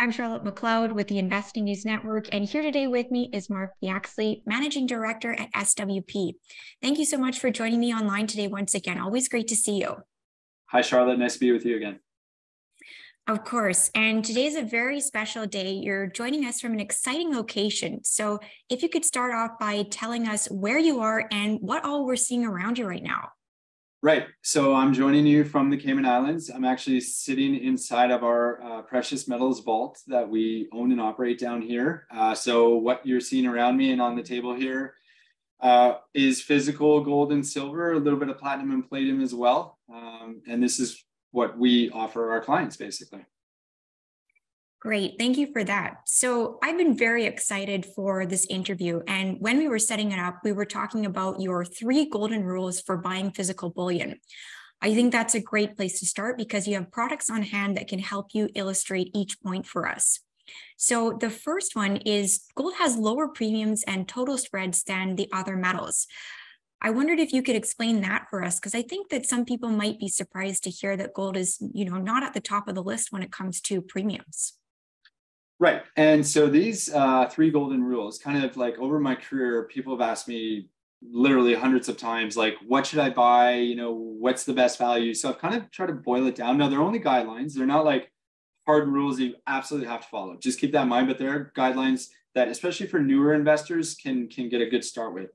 I'm Charlotte McLeod with the Investing News Network, and here today with me is Mark Yaxley, Managing Director at SWP. Thank you so much for joining me online today once again. Always great to see you. Hi, Charlotte. Nice to be with you again. Of course, and today's a very special day. You're joining us from an exciting location. So if you could start off by telling us where you are and what all we're seeing around you right now. Right. So I'm joining you from the Cayman Islands. I'm actually sitting inside of our precious metals vault that we own and operate down here. So what you're seeing around me and on the table here is physical gold and silver, a little bit of platinum and palladium as well. And this is what we offer our clients, basically. Great. Thank you for that. So I've been very excited for this interview. And when we were setting it up, we were talking about your 3 golden rules for buying physical bullion. I think that's a great place to start because you have products on hand that can help you illustrate each point for us. So the first one is gold has lower premiums and total spreads than the other metals. I wondered if you could explain that for us, because I think that some people might be surprised to hear that gold is, not at the top of the list when it comes to premiums. Right. And so these 3 golden rules, kind of like over my career, people have asked me literally hundreds of times, like, what should I buy? What's the best value? So I've kind of tried to boil it down. Now, they're only guidelines. They're not like hard rules that you absolutely have to follow. Just keep that in mind. But there are guidelines that, especially for newer investors, can get a good start with.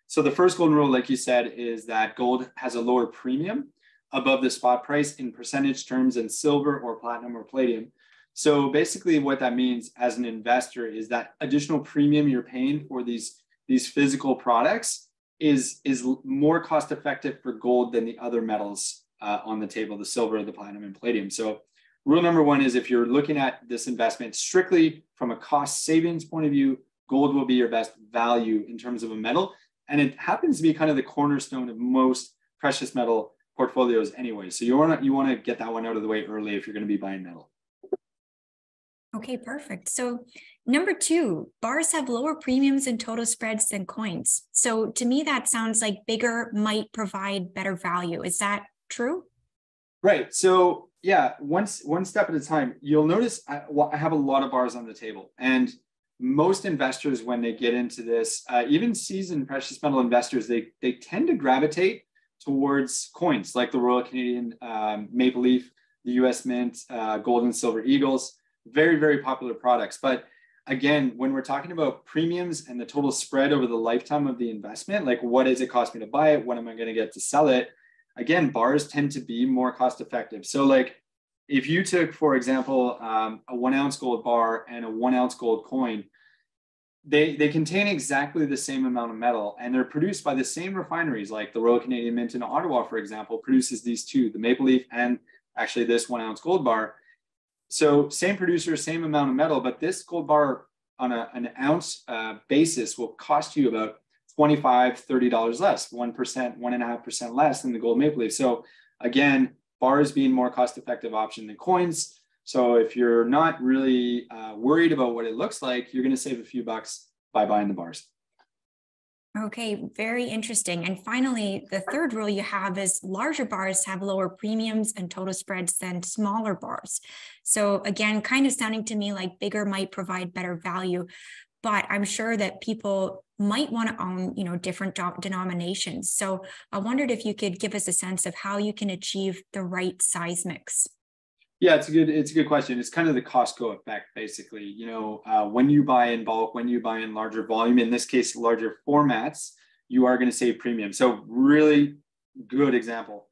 So the first golden rule, like you said, is that gold has a lower premium above the spot price in percentage terms than silver or platinum or palladium. So basically what that means as an investor is that additional premium you're paying for these physical products is more cost effective for gold than the other metals on the table, the silver, the platinum, and palladium. So rule number 1 is if you're looking at this investment strictly from a cost savings point of view, gold will be your best value in terms of a metal. And it happens to be kind of the cornerstone of most precious metal portfolios anyway. So you want to get that one out of the way early if you're going to be buying metal. Okay, perfect. So number 2, bars have lower premiums and total spreads than coins. So to me, that sounds like bigger might provide better value. Is that true? Right. So yeah, one step at a time. You'll notice I have a lot of bars on the table, and most investors, when they get into this, even seasoned precious metal investors, they tend to gravitate towards coins like the Royal Canadian Maple Leaf, the U.S. Mint, gold and silver eagles. Very, very popular products. But again, when we're talking about premiums and the total spread over the lifetime of the investment, like what does it cost me to buy it? What am I going to get to sell it? Again, bars tend to be more cost effective. So like if you took, for example, a 1 ounce gold bar and a 1 ounce gold coin, they contain exactly the same amount of metal, and they're produced by the same refineries. Like the Royal Canadian Mint in Ottawa, for example, produces these 2, the Maple Leaf and actually this 1 ounce gold bar. So same producer, same amount of metal, but this gold bar on an ounce basis will cost you about $25, $30 less, 1%, 1.5% less than the gold Maple Leaf. So again, bars being more cost-effective option than coins. So if you're not really worried about what it looks like, you're going to save a few bucks by buying the bars. Okay, very interesting. And finally, the third rule you have is larger bars have lower premiums and total spreads than smaller bars. So again, kind of sounding to me like bigger might provide better value, but I'm sure that people might want to own, different denominations. So I wondered if you could give us a sense of how you can achieve the right size mix. Yeah, it's a good question. It's kind of the Costco effect, basically. When you buy in bulk, when you buy in larger volume, in this case, larger formats, you are going to save premium. So really good example.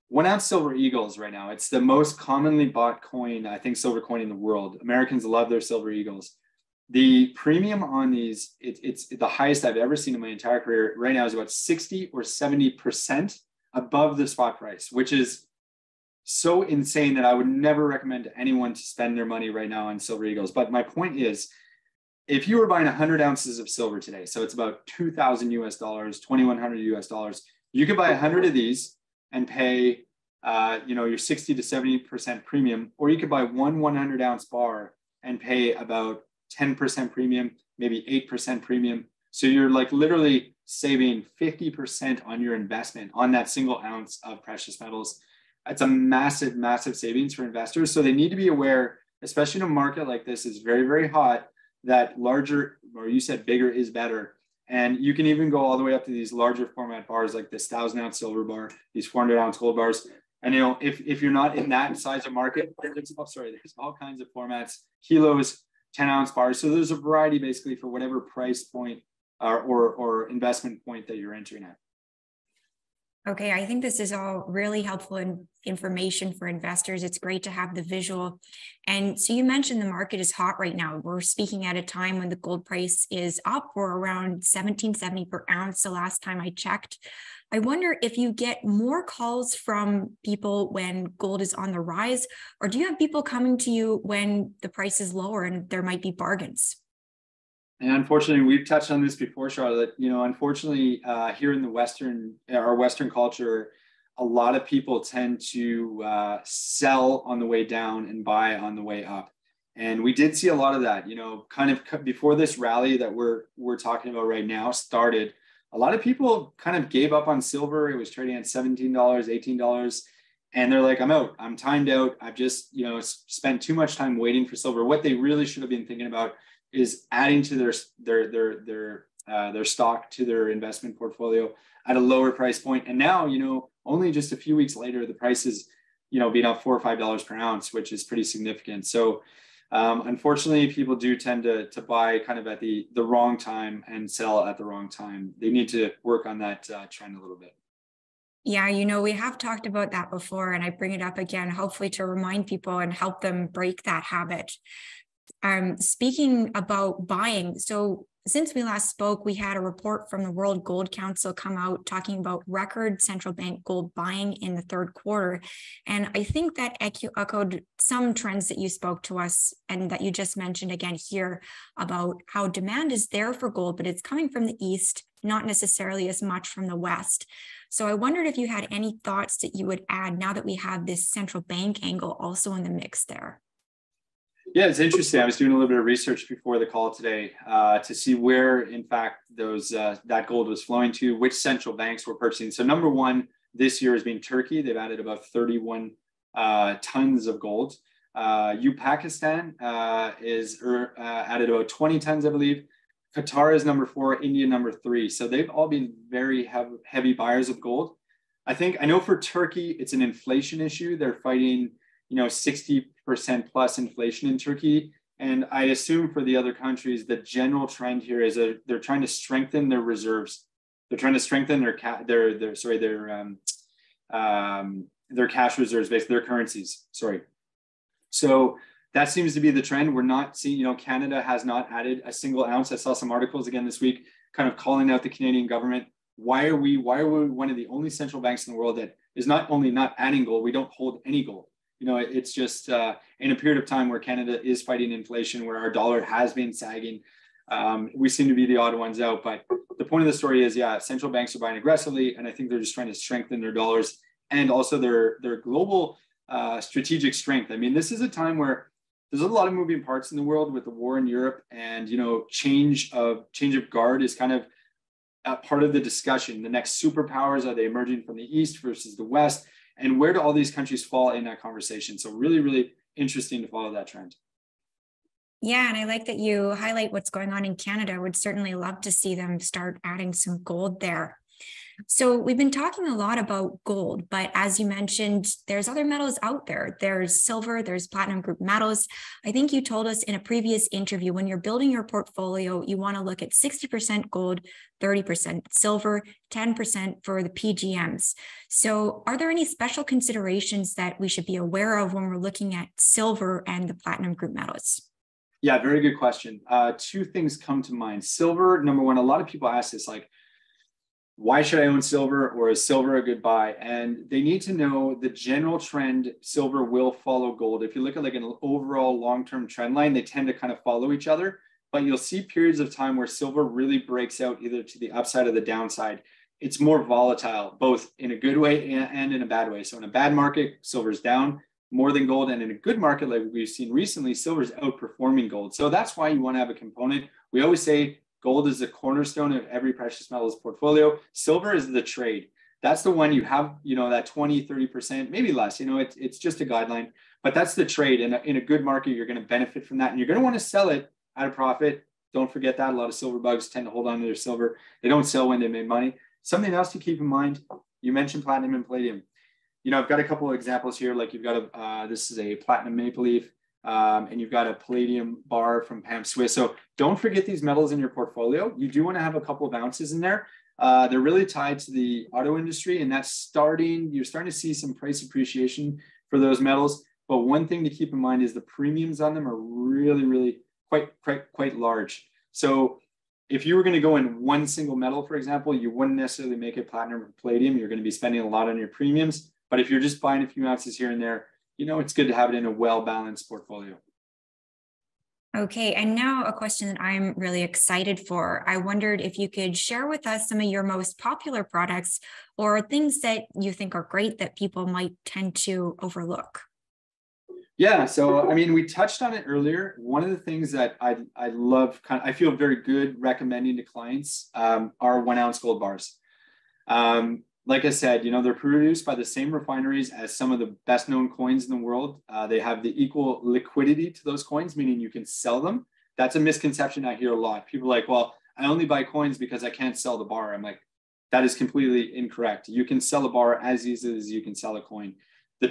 1 ounce silver eagles right now. It's the most commonly bought coin, I think, silver coin in the world. Americans love their silver eagles. The premium on these, it's the highest I've ever seen in my entire career. Right now is about 60 or 70% above the spot price, which is so insane that I would never recommend to anyone to spend their money right now on silver eagles. But my point is, if you were buying 100 ounces of silver today, so it's about $2,000 US, $2,100 US dollars, you could buy 100 of these and pay, your 60 to 70% premium, or you could buy one 100 ounce bar and pay about 10% premium, maybe 8% premium. So you're like literally saving 50% on your investment on that single ounce of precious metals. It's a massive, massive savings for investors. So they need to be aware especially in a market like this is very, very hot, that larger, or you said bigger is better. And you can even go all the way up to these larger format bars like this 1,000-ounce silver bar, these 400-ounce gold bars. And if you're not in that size of market, there's all kinds of formats, kilos, 10-ounce bars. So there's a variety basically for whatever price point or investment point that you're entering at. Okay, I think this is all really helpful information for investors. It's great to have the visual. And so you mentioned the market is hot right now. We're speaking at a time when the gold price is up. We're around $1,770 per ounce the last time I checked. I wonder if you get more calls from people when gold is on the rise, or do you have people coming to you when the price is lower and there might be bargains? And unfortunately, we've touched on this before, Charlotte. Unfortunately, here in our Western culture, a lot of people tend to sell on the way down and buy on the way up. And we did see a lot of that, kind of before this rally that we're talking about right now started. A lot of people kind of gave up on silver. It was trading at $17, $18. And they're like, I'm out. I'm timed out. I've just, spent too much time waiting for silver. What they really should have been thinking about is adding to their stock to their investment portfolio at a lower price point. And now, only just a few weeks later, the price is, being up $4 or $5 per ounce, which is pretty significant. So unfortunately, people do tend to buy kind of at the wrong time and sell at the wrong time. They need to work on that trend a little bit. Yeah, we have talked about that before, and I bring it up again, hopefully to remind people and help them break that habit. Speaking about buying, so since we last spoke, we had a report from the World Gold Council come out talking about record central bank gold buying in the third quarter. And I think that echoed some trends that you spoke to us and that you just mentioned again here about how demand is there for gold, but it's coming from the East, not necessarily as much from the West. So I wondered if you had any thoughts that you would add now that we have this central bank angle also in the mix there. Yeah, it's interesting. I was doing a little bit of research before the call today to see where, in fact, that gold was flowing to, which central banks were purchasing. So number one this year has been Turkey. They've added about 31 tons of gold. Pakistan is added about 20 tons, I believe. Qatar is number 4, India number 3. So they've all been very heavy buyers of gold. I know for Turkey, it's an inflation issue. They're fighting 60% plus inflation in Turkey. And I assume for the other countries, the general trend here is that they're trying to strengthen their reserves. They're trying to strengthen their cash reserves, basically their currencies. So that seems to be the trend. We're not seeing, Canada has not added a single ounce. I saw some articles again this week, kind of calling out the Canadian government. Why are we one of the only central banks in the world that is not only not adding gold, we don't hold any gold? It's just in a period of time where Canada is fighting inflation, where our dollar has been sagging, we seem to be the odd ones out. But the point of the story is, central banks are buying aggressively, and I think they're just trying to strengthen their dollars and also their global strategic strength. I mean, this is a time where there's a lot of moving parts in the world with the war in Europe, and change of guard is kind of part of the discussion. The next superpowers, are they emerging from the East versus the West? And where do all these countries fall in that conversation? So really, really interesting to follow that trend. Yeah, and I like that you highlight what's going on in Canada. I would certainly love to see them start adding some gold there. So we've been talking a lot about gold, but as you mentioned, there's other metals out there. There's silver, there's platinum group metals. I think you told us in a previous interview, when you're building your portfolio, you want to look at 60% gold, 30% silver, 10% for the PGMs. So are there any special considerations that we should be aware of when we're looking at silver and the platinum group metals? Yeah, very good question. Two things come to mind. Silver, number one, a lot of people ask this, like, why should I own silver, or is silver a good buy? And they need to know the general trend. Silver will follow gold. If you look at like an overall long-term trend line, they tend to kind of follow each other, but you'll see periods of time where silver really breaks out either to the upside or the downside. It's more volatile, both in a good way and in a bad way. So in a bad market, silver's down more than gold. And in a good market, like we've seen recently, silver's outperforming gold. So that's why you want to have a component. We always say gold is the cornerstone of every precious metals portfolio. Silver is the trade. that's the one you have, that 20, 30%, maybe less, it's just a guideline, but that's the trade. In a good market, you're going to benefit from that, and you're going to want to sell it at a profit. Don't forget that. A lot of silver bugs tend to hold on to their silver. They don't sell when they make money. Something else to keep in mind, you mentioned platinum and palladium. I've got a couple of examples here. Like you've got this is a platinum maple leaf, and you've got a palladium bar from Pam Swiss. So don't forget these metals in your portfolio. You do want to have a couple of ounces in there. They're really tied to the auto industry, and you're starting to see some price appreciation for those metals. But one thing to keep in mind is the premiums on them are really, really quite large. So if you were going to go in one single metal, for example, you wouldn't necessarily make it platinum or palladium. You're going to be spending a lot on your premiums. But if you're just buying a few ounces here and there, it's good to have it in a well-balanced portfolio. Okay, and now a question that I'm really excited for. I wondered if you could share with us some of your most popular products or things that you think are great that people might tend to overlook. Yeah, so we touched on it earlier. One of the things that I love, I feel very good recommending to clients are 1 ounce gold bars. Like I said, they're produced by the same refineries as some of the best known coins in the world. They have the equal liquidity to those coins, meaning you can sell them. That's a misconception I hear a lot. People are like, well, I only buy coins because I can't sell the bar. I'm like, that is completely incorrect. You can sell a bar as easily as you can sell a coin.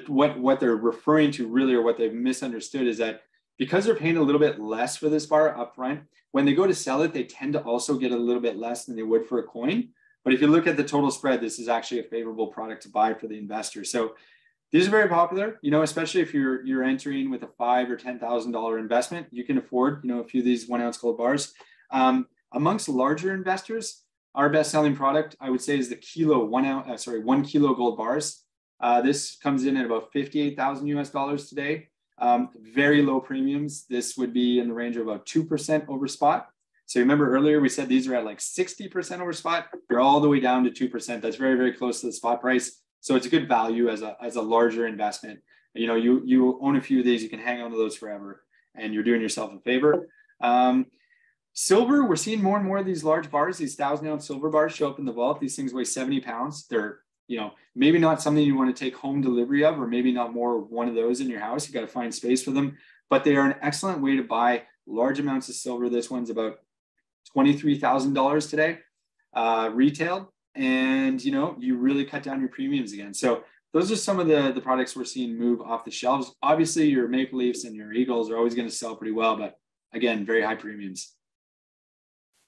What they're referring to really, or what they've misunderstood, is that because they're paying a little bit less for this bar up front, when they go to sell it, they tend to also get a little bit less than they would for a coin. But if you look at the total spread, this is actually a favorable product to buy for the investor. So these are very popular, especially if you're entering with a $5,000 or $10,000 investment. You can afford, a few of these 1 ounce gold bars. Amongst larger investors, our best selling product, I would say, is the 1 kilo gold bars. This comes in at about $58,000 today. Very low premiums. This would be in the range of about 2% over spot. So remember earlier we said these are at like 60% over spot. They're all the way down to 2%. That's very, very close to the spot price. So it's a good value as a larger investment. You own a few of these, you can hang on to those forever, and you're doing yourself a favor. Silver, we're seeing more and more of these large bars, these 1,000-ounce silver bars show up in the vault. These things weigh 70 pounds. They're maybe not something you want to take home delivery of, or maybe not more one of those in your house. You got to find space for them, but they are an excellent way to buy large amounts of silver. This one's about $23,000 today, retailed, and you really cut down your premiums again. So those are some of the products we're seeing move off the shelves. Obviously, your Maple Leafs and your Eagles are always going to sell pretty well, but again, very high premiums.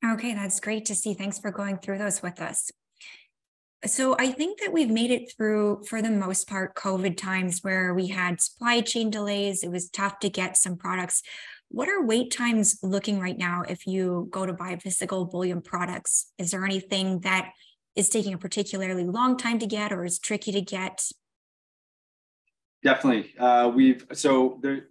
Okay, that's great to see. Thanks for going through those with us. So I think that we've made it through, for the most part, COVID times where we had supply chain delays. It was tough to get some products. What are wait times looking right now if you go to buy physical bullion products? Is there anything that is taking a particularly long time to get or is tricky to get? Definitely.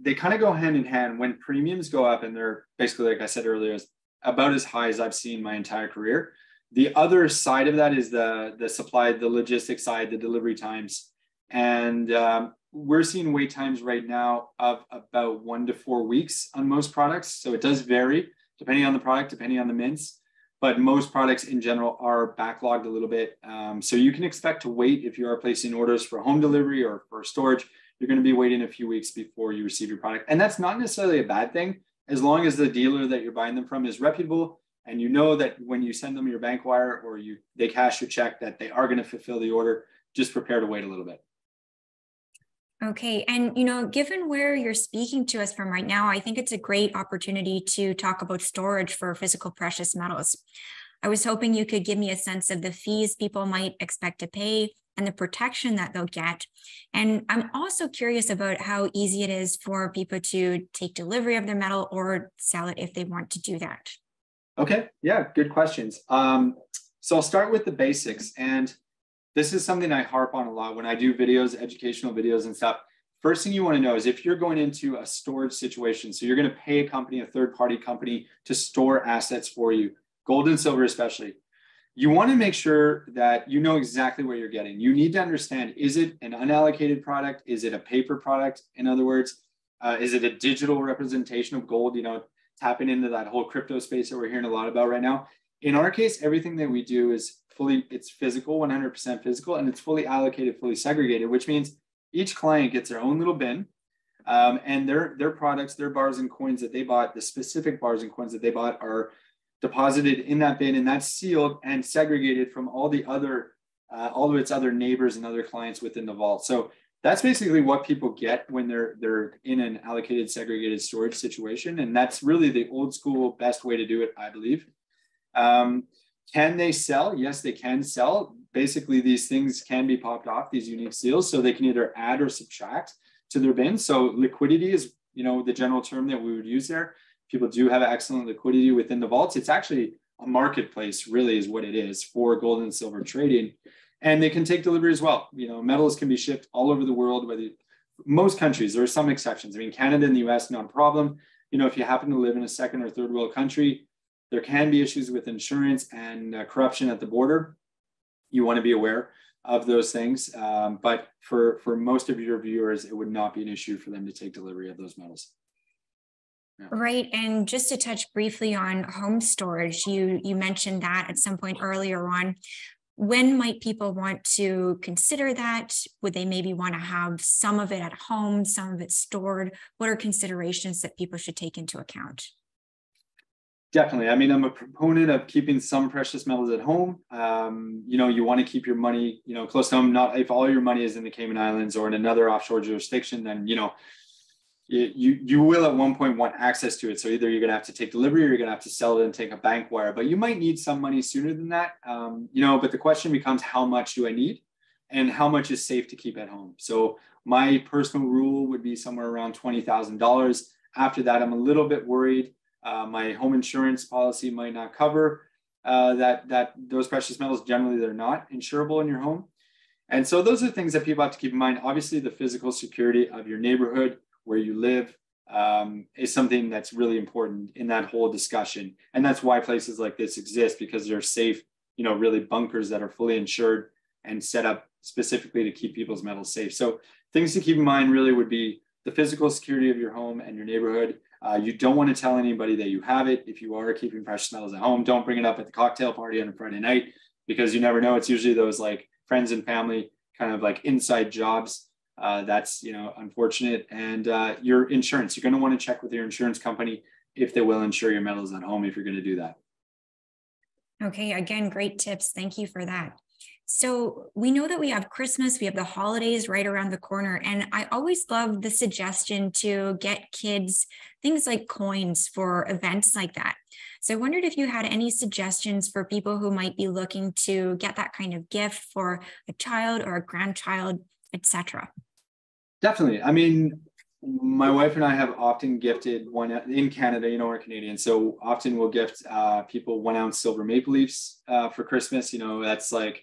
They kind of go hand in hand. When premiums go up, and they're basically, like I said earlier, about as high as I've seen my entire career. The other side of that is the supply, the logistics side, the delivery times. And we're seeing wait times right now of about 1 to 4 weeks on most products. So it does vary depending on the product, depending on the mints, but most products in general are backlogged a little bit. So you can expect to wait if you are placing orders for home delivery or for storage. You're going to be waiting a few weeks before you receive your product. And that's not necessarily a bad thing, as long as the dealer that you're buying them from is reputable, and you know that when you send them your bank wire or they cash your check, that they are going to fulfill the order. Just prepare to wait a little bit. Okay. And, given where you're speaking to us from right now, I think it's a great opportunity to talk about storage for physical precious metals. I was hoping you could give me a sense of the fees people might expect to pay and the protection that they'll get. And I'm also curious about how easy it is for people to take delivery of their metal or sell it if they want to do that. Okay. Yeah. Good questions. So I'll start with the basics. And this is something I harp on a lot when I do videos, educational videos and stuff. First thing you want to know is if you're going into a storage situation, so you're going to pay a company, a third-party company, to store assets for you, gold and silver especially, you want to make sure that you know exactly what you're getting. You need to understand, is it an unallocated product? Is it a paper product? In other words, is it a digital representation of gold? Tapping into that whole crypto space that we're hearing a lot about right now. In our case, everything that we do is it's physical, 100% physical, and it's fully allocated, fully segregated, which means each client gets their own little bin. And their products, their bars and coins that they bought, the specific bars and coins that they bought are deposited in that bin, and that's sealed and segregated from all of its other neighbors and other clients within the vault. So that's basically what people get when they're in an allocated, segregated storage situation. And that's really the old school best way to do it, I believe. Can they sell? Yes, they can sell. Basically, these things can be popped off, these unique seals, so they can either add or subtract to their bin. So liquidity is, the general term that we would use there. People do have excellent liquidity within the vaults. It's actually a marketplace, really, is what it is for gold and silver trading. And they can take delivery as well. Metals can be shipped all over the world, most countries. There are some exceptions. I mean, Canada and the US, not a problem. If you happen to live in a second or third world country, there can be issues with insurance and corruption at the border. You want to be aware of those things. But for most of your viewers, it would not be an issue for them to take delivery of those metals. Yeah. Right. And just to touch briefly on home storage, you mentioned that at some point earlier on. When might people want to consider that? Would they maybe want to have some of it at home, some of it stored? What are considerations that people should take into account? Definitely. I mean, I'm a proponent of keeping some precious metals at home. You want to keep your money, close to home. Not if all your money is in the Cayman Islands or in another offshore jurisdiction, then, you will at one point want access to it. So either you're going to have to take delivery or you're going to have to sell it and take a bank wire, but you might need some money sooner than that. But the question becomes, how much do I need and how much is safe to keep at home? So my personal rule would be somewhere around $20,000. After that, I'm a little bit worried. My home insurance policy might not cover that those precious metals. Generally, they're not insurable in your home. And so those are things that people have to keep in mind. Obviously, the physical security of your neighborhood, where you live, is something that's really important in that whole discussion. And that's why places like this exist, because they're safe, really bunkers that are fully insured and set up specifically to keep people's metals safe. So things to keep in mind really would be the physical security of your home and your neighborhood. You don't want to tell anybody that you have it. If you are keeping precious metals at home, don't bring it up at the cocktail party on a Friday night, because you never know. It's usually those like friends and family kind of like inside jobs. That's, unfortunate. And your insurance, you're going to want to check with your insurance company if they will insure your metals at home if you're going to do that. Okay. Again, great tips. Thank you for that. So we know that we have Christmas, we have the holidays right around the corner, and I always love the suggestion to get kids things like coins for events like that. So I wondered if you had any suggestions for people who might be looking to get that kind of gift for a child or a grandchild, etc. Definitely. I mean, my wife and I have often gifted one in Canada, we're Canadian. So often we'll gift people 1 ounce silver maple leafs for Christmas. That's like,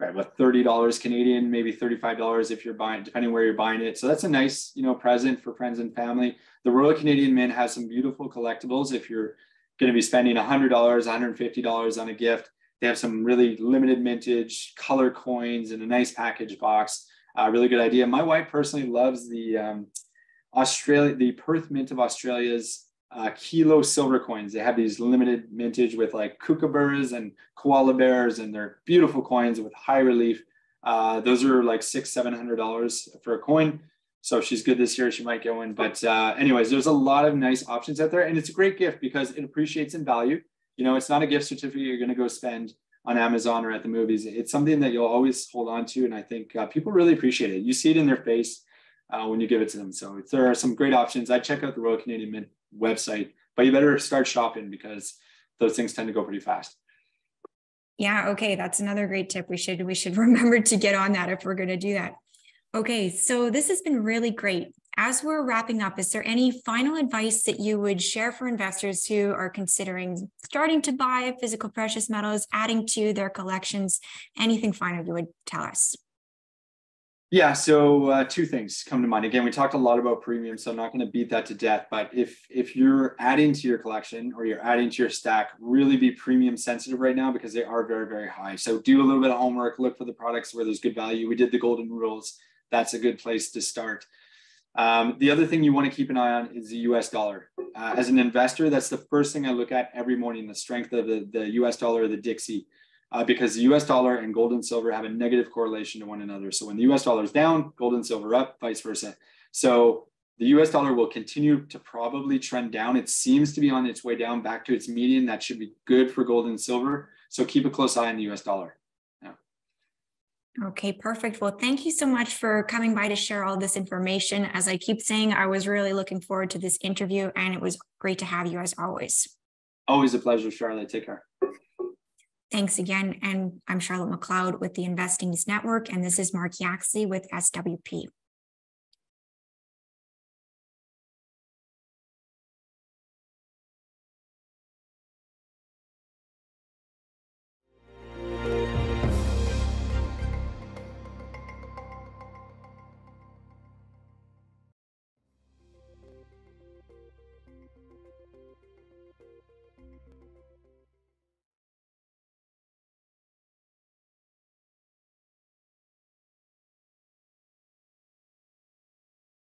right, what, $30 Canadian, maybe $35 if you're buying, depending where you're buying it. So that's a nice, present for friends and family. The Royal Canadian Mint has some beautiful collectibles. If you're going to be spending $100, $150 on a gift, they have some really limited mintage color coins in a nice package box. Really good idea. My wife personally loves the Perth Mint of Australia's kilo silver coins. They have these limited mintage with like kookaburras and koala bears, and they're beautiful coins with high relief. Those are like $600-700 for a coin. So if she's good this year, she might go in. But anyways, there's a lot of nice options out there, and it's a great gift because it appreciates in value. It's not a gift certificate you're going to go spend on Amazon or at the movies. It's something that you'll always hold on to, and I think people really appreciate it. You see it in their face when you give it to them. So there are some great options. I check out the Royal Canadian Mint website, but you better start shopping because those things tend to go pretty fast. Yeah. Okay. That's another great tip. We should remember to get on that if we're going to do that. Okay. So this has been really great. As we're wrapping up, is there any final advice that you would share for investors who are considering starting to buy physical precious metals, adding to their collections? Anything final you would tell us? Yeah, so two things come to mind. Again, we talked a lot about premium, so I'm not going to beat that to death. But if you're adding to your collection or you're adding to your stack, really be premium sensitive right now because they are very, very high. So do a little bit of homework, look for the products where there's good value. We did the golden rules. That's a good place to start. The other thing you want to keep an eye on is the US dollar. as an investor, that's the first thing I look at every morning, the strength of the US dollar or the Dixie, because the US dollar and gold and silver have a negative correlation to one another. So when the US dollar is down, gold and silver up, vice versa. So the US dollar will continue to probably trend down. It seems to be on its way down back to its median. That should be good for gold and silver. So keep a close eye on the US dollar. Okay, perfect. Well, thank you so much for coming by to share all this information. As I keep saying, I was really looking forward to this interview, and it was great to have you as always. Always a pleasure, Charlotte. Take care. Thanks again. And I'm Charlotte McLeod with the Investing News Network, and this is Mark Yaxley with SWP.